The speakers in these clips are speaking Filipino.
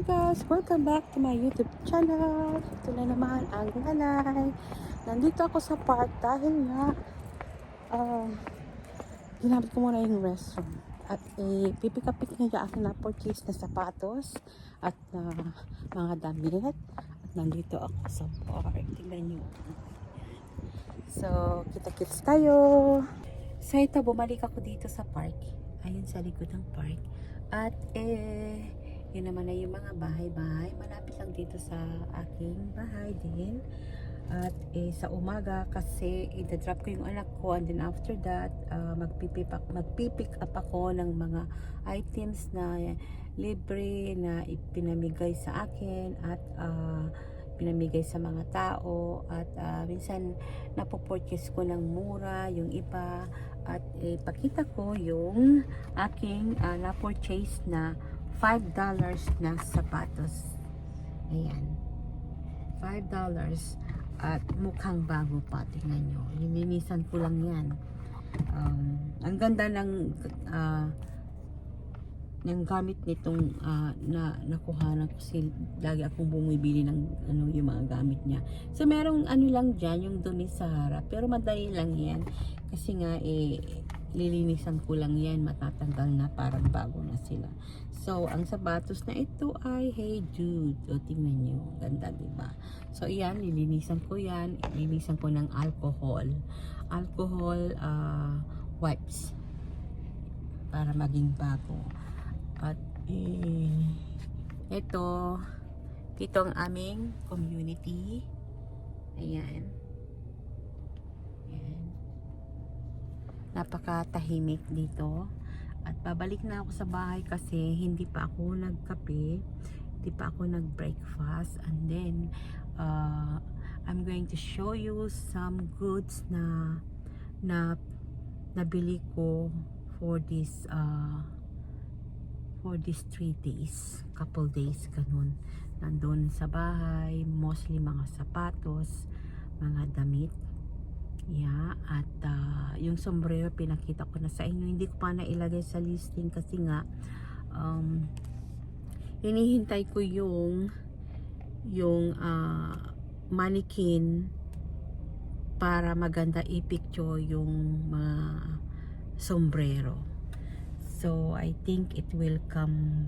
guys! Welcome back to my YouTube channel. Ito na naman ang Lalay. Nandito ako sa park dahil nga ginamit ko muna yung restroom. At pipikapik na yung aking na-purchase na sapatos at mga damit. At nandito ako sa park. Tingnan nyo. So, kita-kits tayo. So, ito, bumalik ako dito sa park. Ayun sa likod ng park. At yun naman na yung mga bahay-bahay. Malapit lang dito sa aking bahay din. At sa umaga kasi i-drop ko yung anak ko, and then after that magpipick up ako ng mga items na libre na ipinamigay sa akin at pinamigay sa mga tao at minsan napopurchase ko ng mura yung iba at ipakita ko yung aking na-purchase na $5 na sapatos. Ayan, $5 at mukhang bago pa. Tingnan nyo, lininisan ko lang yan. Ang ganda ng gamit nitong nakuhanan ko, lagi akong bumibili ng yung mga gamit niya. So merong lang dyan, yung dumi sa harap, pero madali lang yan kasi nga lilinisan ko lang yan, matatanggal na, parang bago na sila. So ang sapatos na ito ay Hey Jude. O tingnan nyo, ganda diba? So yan, lilinisan ko yan, lilinisan ko ng alcohol wipes para maging bago. At ito ang aming community. Ayan. Ayan. Napakatahimik dito. At babalik na ako sa bahay kasi hindi pa ako nagkape, hindi pa ako nag-breakfast. And then I'm going to show you some goods na nabili ko for this 3 days, couple days, ganun. Nandun sa bahay, mostly mga sapatos, mga damit. Yeah, at yung sombrero pinakita ko na sa inyo. Hindi ko pa nailagay sa listing kasi nga hinihintay ko yung mannequin para maganda i-picture yung mga sombrero. So I think it will come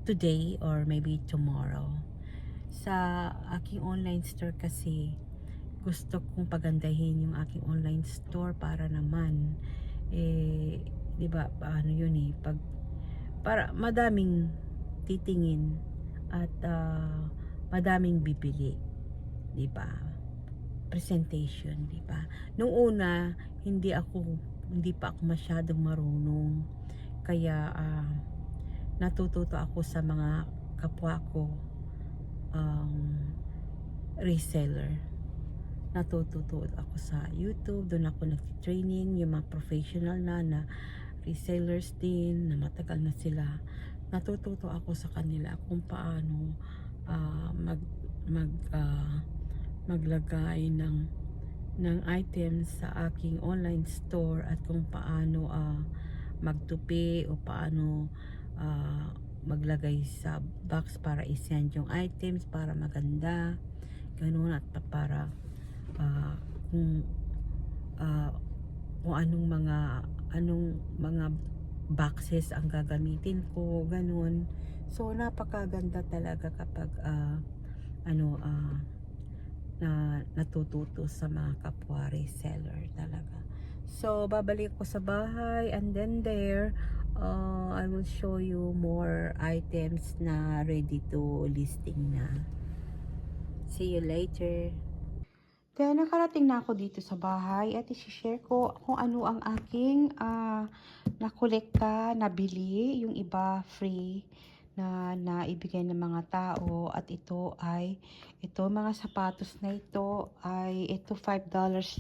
today or maybe tomorrow. Sa aking online store kasi gusto kong pagandahin yung aking online store para naman di ba paano yun para madaming titingin at madaming bibili, di ba? Presentation, di ba? Nung una hindi pa ako masyadong marunong, kaya natututo ako sa mga kapwa ko reseller. Natututo ako sa YouTube, doon ako nag-training yung mga professional na resellers din, na matagal na sila. Natututo ako sa kanila kung paano maglagay ng items sa aking online store at kung paano magtupi o paano maglagay sa box para i-send yung items para maganda, ganun, at para kung anong mga boxes ang gagamitin ko, ganun. So napakaganda talaga kapag na natututo sa mga kapwa reseller talaga. So babalik ko sa bahay, and then there I will show you more items na ready to listing na. See you later. Kaya nakarating na ako dito sa bahay at i-share ko kung ano ang aking nakolekta, nabili. Yung iba free na naibigay ng mga tao. At ito mga sapatos na ito ito $5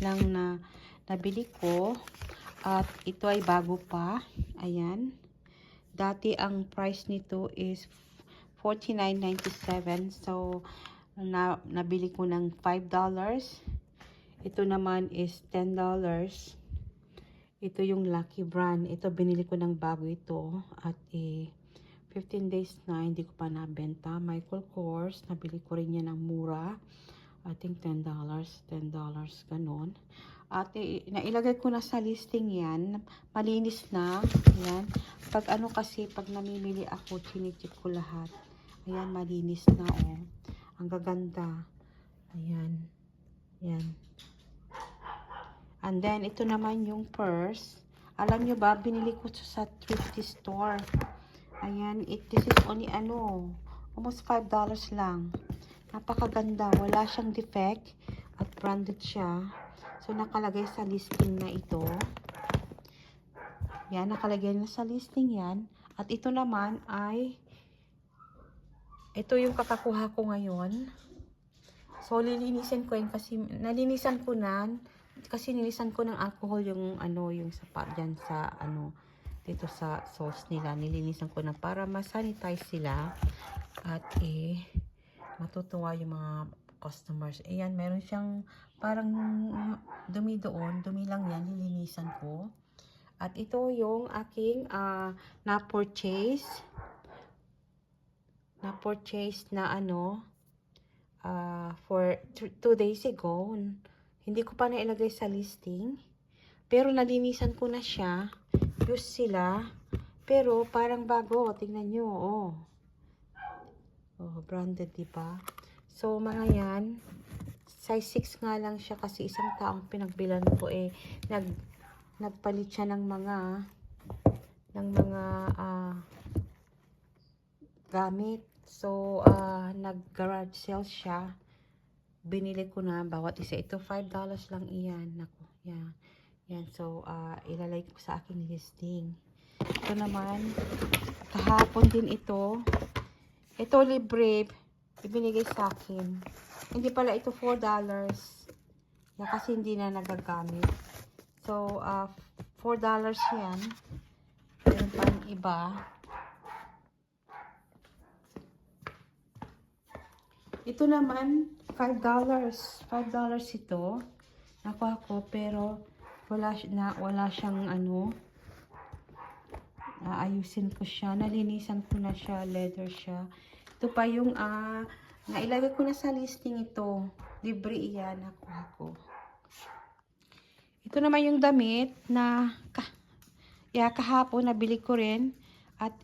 lang na nabili ko. At ito ay bago pa. Ayan. Dati ang price nito is $49.97. So nabili ko ng $5. Ito naman is $10. Ito yung Lucky brand. Ito binili ko ng bago ito at 15 days na, hindi ko pa nabenta. Michael Kors, nabili ko rin yan ng mura. I think $10, ganon. At nailagay ko na sa listing yan. Malinis na. Ayan. Pag ano kasi, pag namimili ako, chinichip ko lahat. Ayan, malinis na, oh. Ang gaganda. Ayan. Ayan. And then, ito naman yung purse. Alam nyo ba, binili ko sa thrifty store. Ayan, this is only almost $5 lang. Napakaganda, wala siyang defect at branded siya. So, nakalagay sa listing na ito. Yan, nakalagay na sa listing yan. At ito naman ay, ito yung kakakuha ko ngayon. So, lilinisin ko yun kasi, nalinisan ko na, kasi nilisan ko ng alcohol yung yung sapat dyan sa dito sa sauce nila. Nilinisan ko na para ma-sanitize sila at matutuwa yung mga customers. Ayan, meron siyang parang dumi doon. Dumi lang yan, nilinisan ko. At ito yung aking na-purchase na for 2 days ago. Hindi ko pa nailagay sa listing. Pero nalinisan ko na siya. Use sila. Pero parang bago. Tingnan nyo. Oh, branded, diba? So, mga yan. Size 6 nga lang siya kasi isang taong pinagbilan ko nagpalit siya ng mga gamit. So, nag-garage sale siya. Binili ko na bawat isa. Ito, $5 lang iyan. Naku, yan. Yan. So, ilalagay ko sa aking listing. Ito naman, kahapon din ito. Ito, libre. Ibinigay sa akin. Hindi pala ito $4. Yan, kasi hindi na nagagamit. So, $4 yan. Meron pa yung iba. Ito naman, $5. $5 ito. Nakuha ko, pero wala siyang ayusin ko siya. Nalinisan ko na siya. Leather siya. Ito pa yung nailagay ko na sa listing ito. Libre iyan. Nakuha ko. Ito naman yung damit na kahapon nabili ko rin. At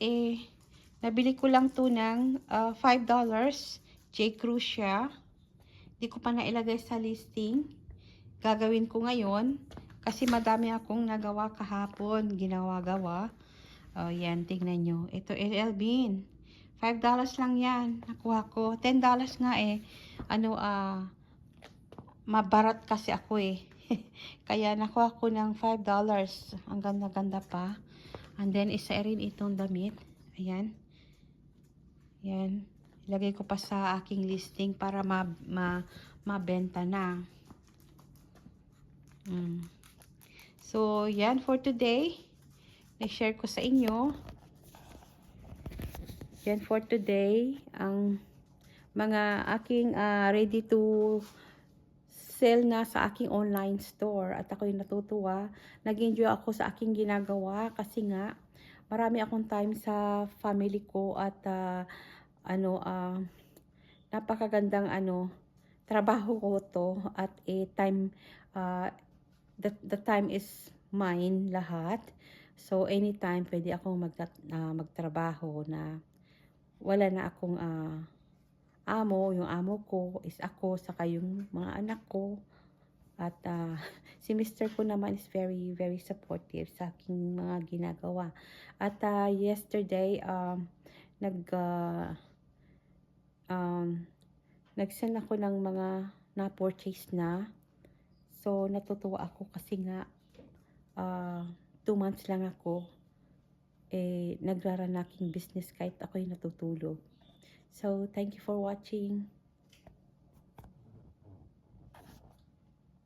nabili ko lang to ng $5. J. Crew siya. Hindi ko pa nailagay sa listing. Gagawin ko ngayon. Kasi madami akong nagawa kahapon. Ginawa-gawa. O, yan. Tingnan nyo. Ito, LL Bean. $5 lang yan. Nakuha ko. $10 nga mabarat kasi ako Kaya nakuha ko ng $5. Ang ganda-ganda pa. And then, isa rin itong damit. Ayan. Yan. Ilagay ko pa sa aking listing para mabenta na. So, yan for today. I-share ko sa inyo. Yan for today. Ang mga aking ready to sell na sa aking online store. At ako'y natutuwa. Nag-enjoy ako sa aking ginagawa kasi nga marami akong time sa family ko at napakagandang trabaho ko to at time the time is mine lahat. So anytime pwede akong magtrabaho na wala na akong amo. Yung amo ko is ako saka yung mga anak ko at si Mr. ko naman is very very supportive sa aking mga ginagawa. At yesterday nag-send ako ng mga na-purchase na. So, natutuwa ako kasi nga 2 months lang ako nagrarun aking business kahit ako'y natutulog. So, thank you for watching.